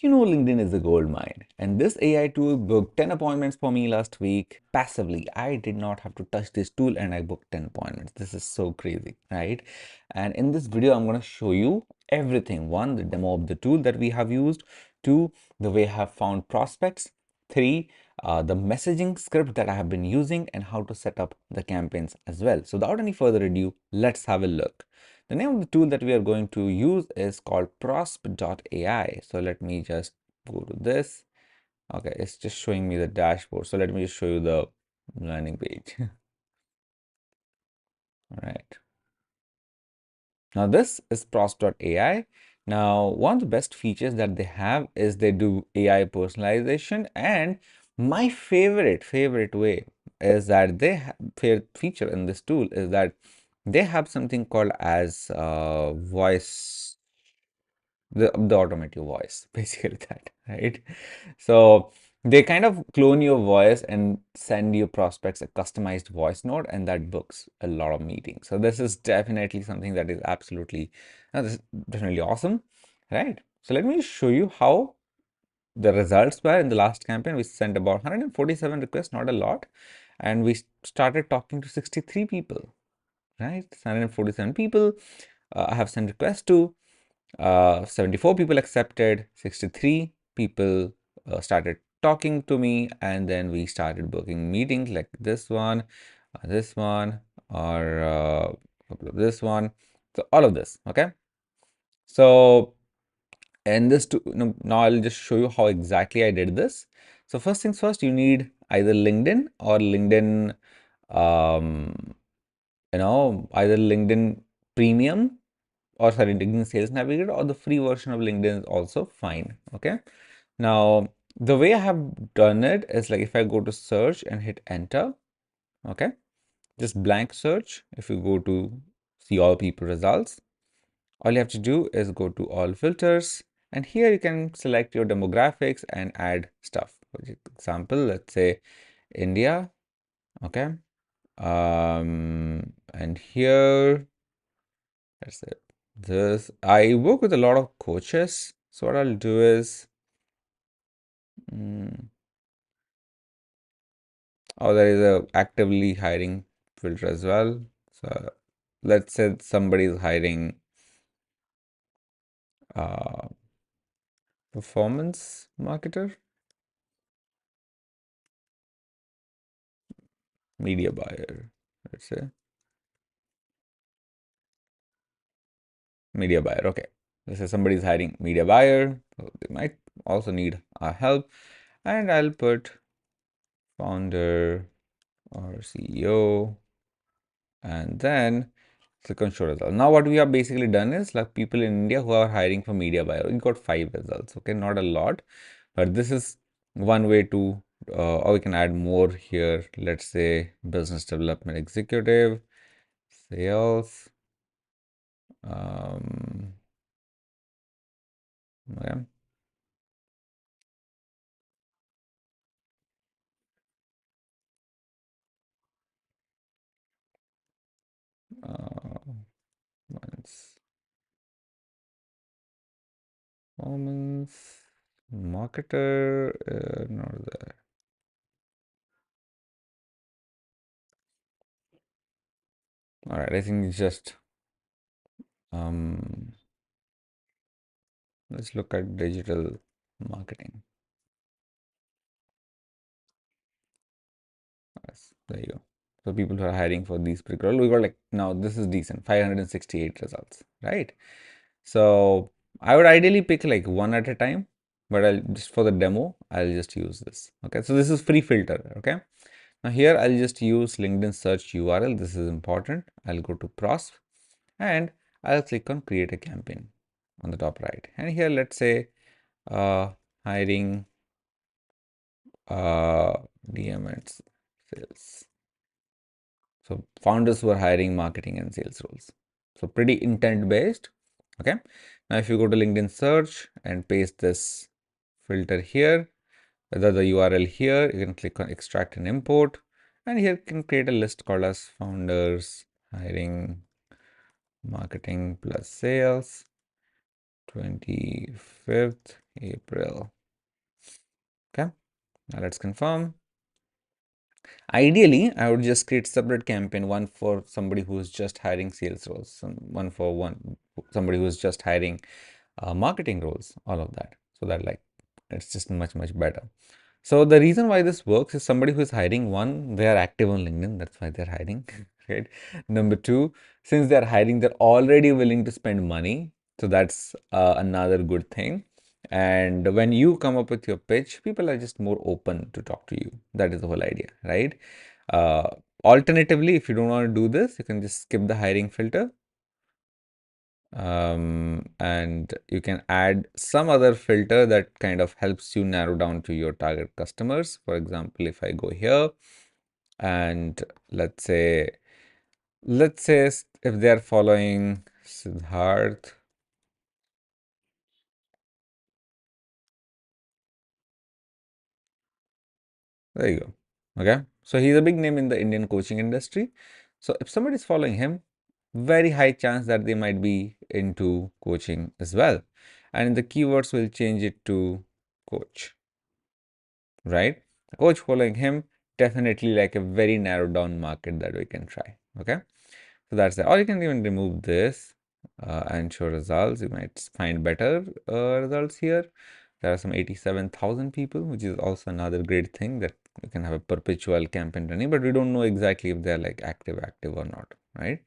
LinkedIn is a gold mine, and this AI tool booked 10 appointments for me last week passively. I did not have to touch this tool and I booked 10 appointments. This is so crazy, right? And in this video, I'm going to show you everything. One, the demo of the tool that we have used. Two, the way I have found prospects. Three, the messaging script that I have been using and how to set up the campaigns as well. So without any further ado, let's have a look. The name of the tool that we are going to use is called Prosp.ai. So let me just go to this. Okay, it's just showing me the dashboard. So let me just show you the landing page. All right. Now this is Prosp.ai. Now, one of the best features that they have is they do AI personalization, and my favorite way is that they have feature in this tool is that they have something called as voice, the automatic voice, basically that, right? So they kind of clone your voice and send your prospects a customized voice note, and that books a lot of meetings. So this is definitely something that is absolutely, this is definitely awesome, right? So let me show you how the results were in the last campaign. We sent about 147 requests, not a lot, and we started talking to 63 people, right? 147 people I have sent requests to. 74 people accepted, 63 people started talking to me, and then we started booking meetings like this one, or this one. So all of this, okay? So, and this now I'll just show you how exactly I did this. So first things first, you need either LinkedIn or LinkedIn, um, either LinkedIn Premium, or sorry, LinkedIn Sales Navigator, or the free version of LinkedIn is also fine. Okay. Now, the way I have done it is like if I go to search and hit enter, okay, just blank search. If you go to see all people results, all you have to do is go to all filters, and here you can select your demographics and add stuff. For example, let's say India, okay, and here, that's it. This, I work with a lot of coaches. So what I'll do is, oh, there is a actively hiring filter as well. So let's say somebody is hiring uh, performance marketer, media buyer. Let's say media buyer. Okay, let's say somebody is hiring media buyer. So they might also need our help, and I'll put founder or CEO, and then click on show result. Now what we have basically done is like people in India who are hiring for media buyer, we got 5 results. Okay, not a lot, but this is one way to, or we can add more here. Let's say business development executive, sales, okay. Uh, once performance marketer, not there. All right, I think it's just let's look at digital marketing. Yes, there you go. So people who are hiring for these particular, we got like, now this is decent, 568 results, right? So I would ideally pick like one at a time, but I'll just for the demo, I'll just use this. Okay, so this is free filter. Okay, now here I'll just use LinkedIn search URL. This is important. I'll go to Prosp and I'll click on create a campaign on the top right. And here, let's say hiring DMS sales. So founders who are hiring marketing and sales roles. So pretty intent based. Okay. Now if you go to LinkedIn search and paste this filter here, whether the URL here, you can click on extract and import. And here you can create a list called as founders hiring marketing plus sales 25th April. Okay, now let's confirm. Ideally, I would just create separate campaign, one for somebody who's just hiring sales roles, one for somebody who's just hiring marketing roles, all of that. So that like it's just much better. So the reason why this works is somebody who is hiring, one, they are active on LinkedIn, that's why they're hiring, right? Number two, since they're hiring, they're already willing to spend money. So that's another good thing. And when you come up with your pitch, people are just more open to talk to you. That is the whole idea, right? Uh, Alternatively, if you don't want to do this, you can just skip the hiring filter, and you can add some other filter that kind of helps you narrow down to your target customers. For example, if I go here and let's say if they are following Siddharth, there you go. Okay, so he's a big name in the Indian coaching industry. So if somebody is following him, very high chance that they might be into coaching as well. And the keywords will change it to coach, right? The coach following him, definitely like a very narrowed down market that we can try. Okay, so that's it. Or you can even remove this and show results. You might find better results here. There are some 87,000 people, which is also another great thing, that you can have a perpetual campaign running, but we don't know exactly if they're like active or not, right?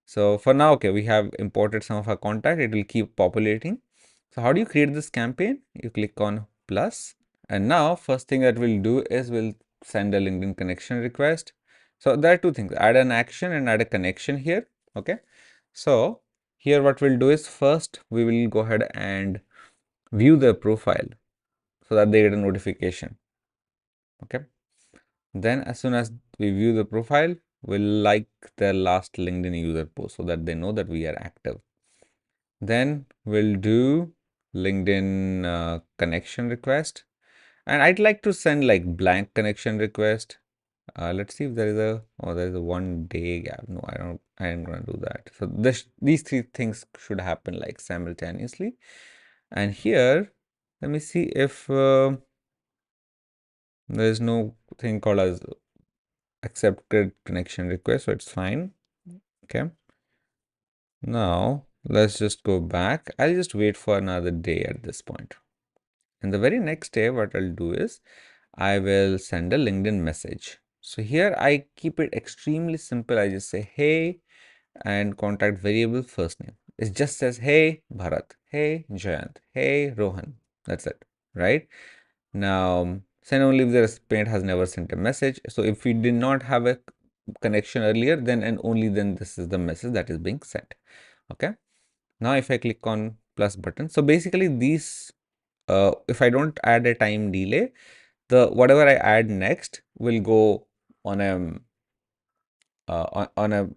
So for now, okay, we have imported some of our contact. It will keep populating. So how do you create this campaign? You click on plus, and now first thing that we'll do is we'll send a LinkedIn connection request. So there are two things: add an action and add a connection here. Okay. So here what we'll do is first we will go ahead and view their profile so that they get a notification. Okay. Then as soon as we view the profile, we'll like their last LinkedIn user post so that they know that we are active. Then we'll do LinkedIn connection request. And I'd like to send like blank connection request. Let's see if there is there is a 1 day gap. No, I am gonna do that. So these three things should happen like simultaneously. And here, let me see if there is no thing called as accepted connection request, so it's fine. Okay. Now let's just go back. I'll just wait for another day at this point. And the very next day, what I'll do is I will send a LinkedIn message. So here I keep it extremely simple. I just say, hey, and contact variable first name. It just says, hey, Bharat, hey, Jayant, hey, Rohan. That's it, right? Now, send only if the recipient has never sent a message. So if we did not have a connection earlier, then and only then this is the message that is being sent. Okay. Now, if I click on plus button, so basically these, if I don't add a time delay, the whatever I add next will go on a on a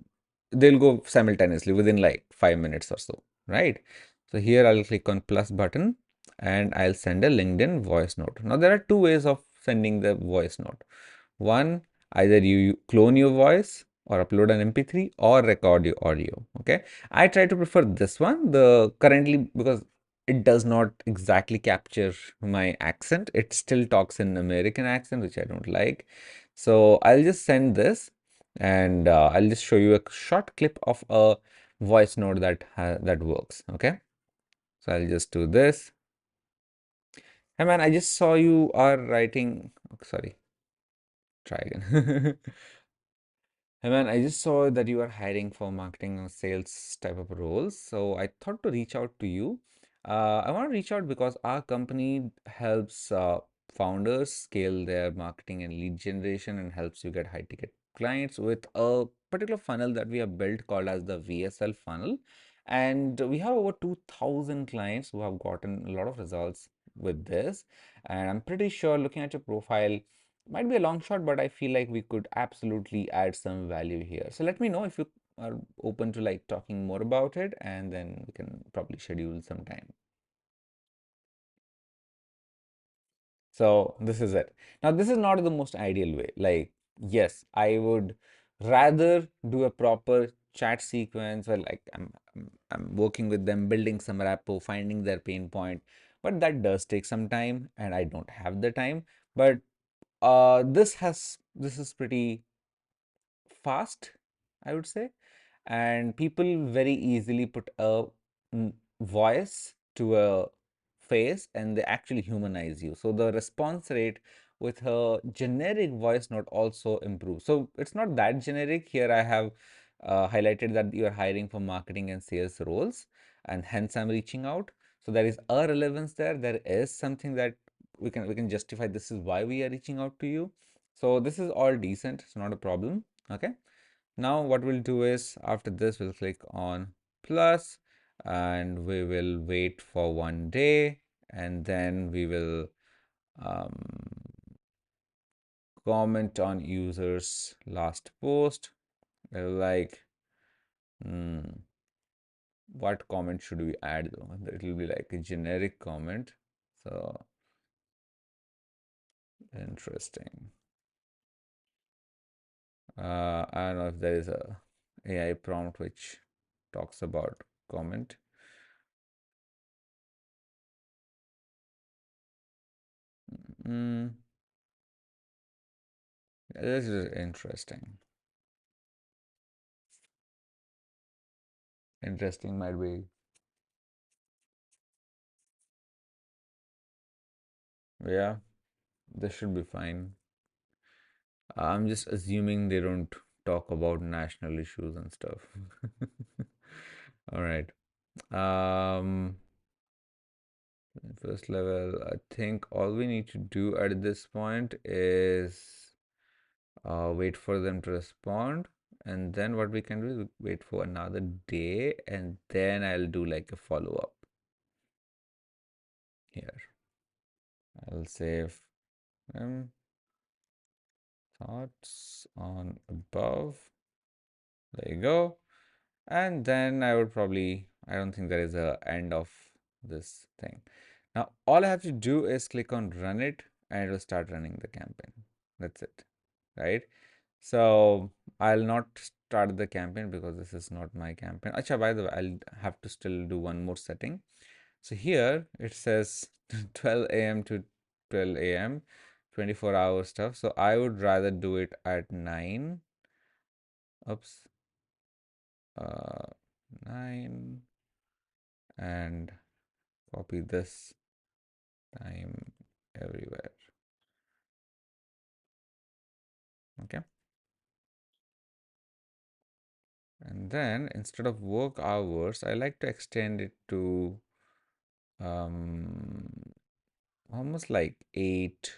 they'll go simultaneously within like 5 minutes or so, right? So here I'll click on plus button and I'll send a LinkedIn voice note. Now there are two ways of sending the voice note. One, either you clone your voice or upload an MP3 or record your audio. Okay, I try to prefer this one. The currently because it does not exactly capture my accent. It still talks in American accent, which I don't like. So I'll just send this, and I'll just show you a short clip of a voice note that works. Okay, so I'll just do this. Hey man, I just saw you are writing. Oh, sorry, try again. Hey man, I just saw that you are hiring for marketing or sales type of roles. So I thought to reach out to you. I want to reach out because our company helps founders scale their marketing and lead generation and helps you get high ticket clients with a particular funnel that we have built called as the VSL funnel. And we have over 2,000 clients who have gotten a lot of results with this. And I'm pretty sure looking at your profile, might be a long shot, but I feel like we could absolutely add some value here. So let me know if you are open to like talking more about it, and then we can probably schedule some time. So this is it. Now, this is not the most ideal way. Like, yes, I would rather do a proper chat sequence where like I'm working with them, building some rapport, finding their pain point. but that does take some time, and I don't have the time. But this is pretty fast, I would say, and people very easily put a voice to a face and they actually humanize you. So the response rate with her generic voice note also improves. So it's not that generic. Here I have highlighted that you are hiring for marketing and sales roles, and hence I'm reaching out. So there is a relevance there. There is something that we can justify. This is why we are reaching out to you. So this is all decent. It's not a problem. Okay. Now what we'll do is after this we'll click on plus and we will wait for 1 day, and then we will um, comment on users last post. Like what comment should we add though? It will be like a generic comment. So interesting. I don't know if there is a AI prompt which talks about comment. Mm, this is interesting. Interesting might be, yeah, this should be fine. I'm just assuming they don't talk about national issues and stuff. All right. Um, First level, I think all we need to do at this point is wait for them to respond. And then what we can do is wait for another day, and then I'll do like a follow-up here. I'll save thoughts on above. There you go. And then I would probably, I don't think there is a end of this thing. Now, all I have to do is click on run it and it will start running the campaign. That's it, right? So I'll not start the campaign because this is not my campaign. Acha, by the way, I'll have to still do one more setting. So here it says 12 a.m. to 12 a.m., 24-hour stuff. So I would rather do it at 9. Oops. Uh, 9, and copy this time everywhere. Okay. And then instead of work hours, I like to extend it to um, almost like 8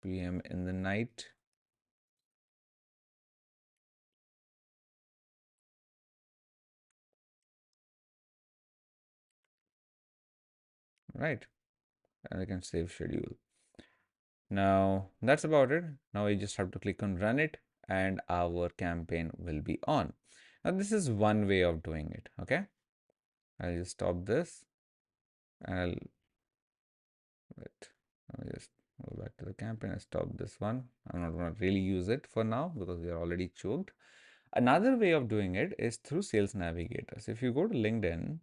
p.m. in the night. Right. And I can save schedule. Now that's about it. Now we just have to click on run it and our campaign will be on. Now this is one way of doing it. Okay. I'll just stop this and I'll wait. I'll just go back to the campaign and stop this one. I'm not going to really use it for now because we are already choked. Another way of doing it is through Sales Navigator. So if you go to LinkedIn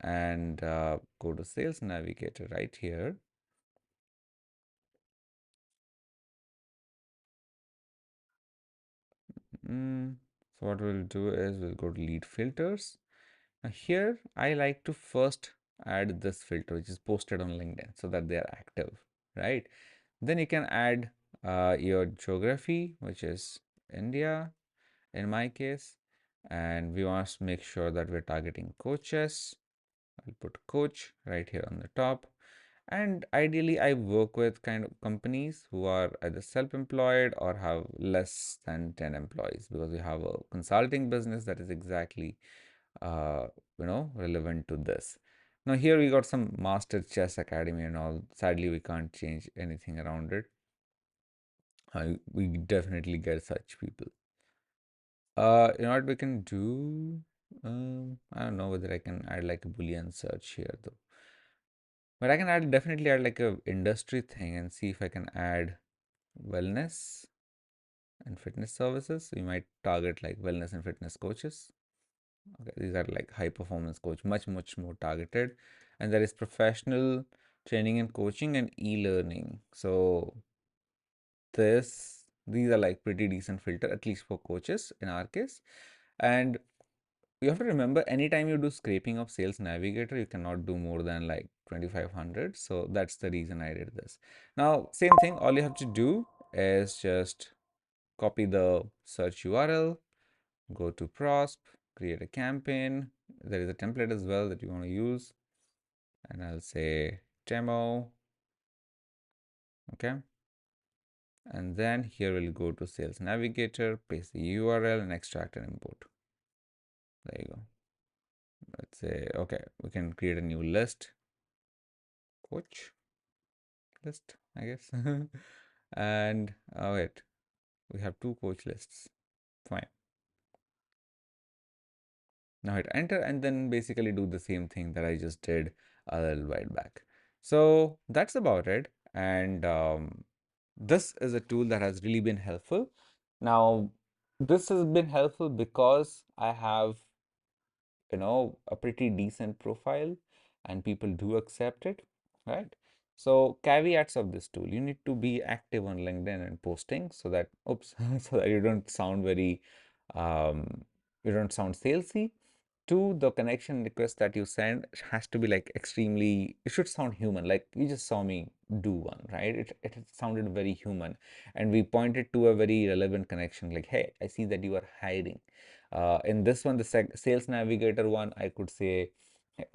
and go to Sales Navigator right here, so what we'll do is we'll go to lead filters. Now here I like to first add this filter which is posted on LinkedIn so that they are active, right? Then you can add your geography, which is India in my case, and we want to make sure that we're targeting coaches. I'll put coach right here on the top. And ideally, I work with kind of companies who are either self-employed or have less than 10 employees because we have a consulting business that is exactly, uh, relevant to this. Now here we got some Master Chess Academy and all. Sadly, we can't change anything around it. We definitely get such people. You know what we can do? I don't know whether I can add like a Boolean search here though. But I can definitely add like a industry thing and see if I can add wellness and fitness services. We might target like wellness and fitness coaches. Okay, these are like high performance coach, much more targeted. And there is professional Training and coaching and e-learning. So these are like pretty decent filter, at least for coaches in our case. And you have to remember, anytime you do scraping of Sales Navigator, you cannot do more than like 2500. So that's the reason I did this. Now, same thing, all you have to do is just copy the search URL, go to Prosp, create a campaign. There is a template as well that you want to use. And I'll say demo. Okay. And then here we'll go to Sales Navigator, paste the URL and extract and import. There you go. Let's say, okay, we can create a new list, coach list, I guess. And oh wait, we have two coach lists. Fine. Now hit enter and then basically do the same thing that I just did a little while back. So that's about it. And this is a tool that has really been helpful. Now, this has been helpful because I have, a pretty decent profile and people do accept it, right? So caveats of this tool, you need to be active on LinkedIn and posting so that, oops, so that um, you don't sound salesy. Two, the connection request that you send has to be like extremely, it should sound human. Like you just saw me do one, right? It sounded very human. And we pointed to a very relevant connection like, hey, I see that you are hiring. In this one, the Sales Navigator one, I could say,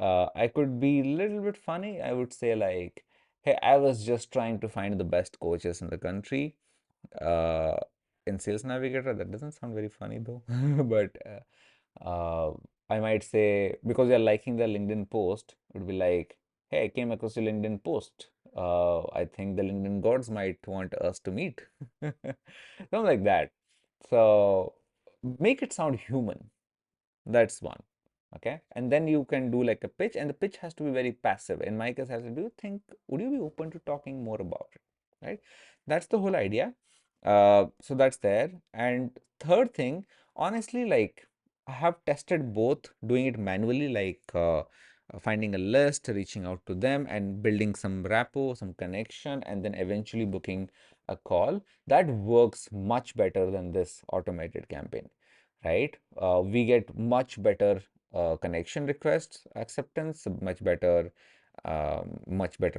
I could be a little bit funny. I would say like, hey, I was just trying to find the best coaches in the country. Uh, in Sales Navigator, that doesn't sound very funny though, but I might say, because you're liking the LinkedIn post, it would be like, hey, I came across your LinkedIn post. I think the LinkedIn gods might want us to meet. Something like that. So make it sound human. That's one. Okay. And then you can do like a pitch, and the pitch has to be very passive. In my case, has to do you think, would you be open to talking more about it? Right. That's the whole idea. So that's there. And third thing, honestly, like I have tested both doing it manually, like finding a list, reaching out to them, and building some rapport, some connection, and then eventually booking a call. That works much better than this automated campaign, right? We get much better connection requests acceptance, much better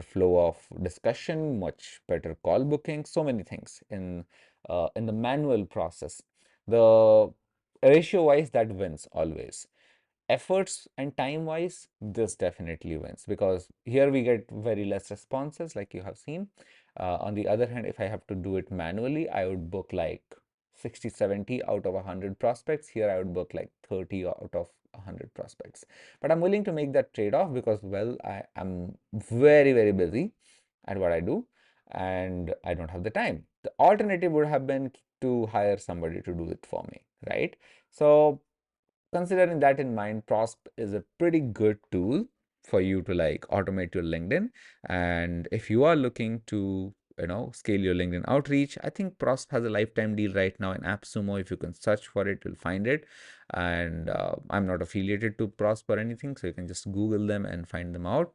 flow of discussion, much better call booking, so many things in the manual process. The ratio wise, that wins always. Efforts and time wise, this definitely wins because here we get very less responses like you have seen. On the other hand, if I have to do it manually, I would book like 60 70 out of 100 prospects. Here I would book like 30 out of 100 prospects, but I'm willing to make that trade-off because, well, I am very busy at what I do and I don't have the time. The alternative would have been to hire somebody to do it for me, right? So considering that in mind, Prosp is a pretty good tool for you to like automate your LinkedIn. And if you are looking to, scale your LinkedIn outreach, I think Prosp has a lifetime deal right now in AppSumo. If you can search for it, you'll find it. And I'm not affiliated to Prosp or anything, so you can just Google them and find them out.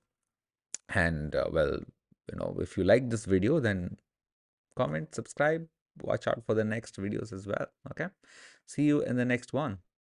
And well, if you like this video, then comment, subscribe, watch out for the next videos as well. Okay. See you in the next one.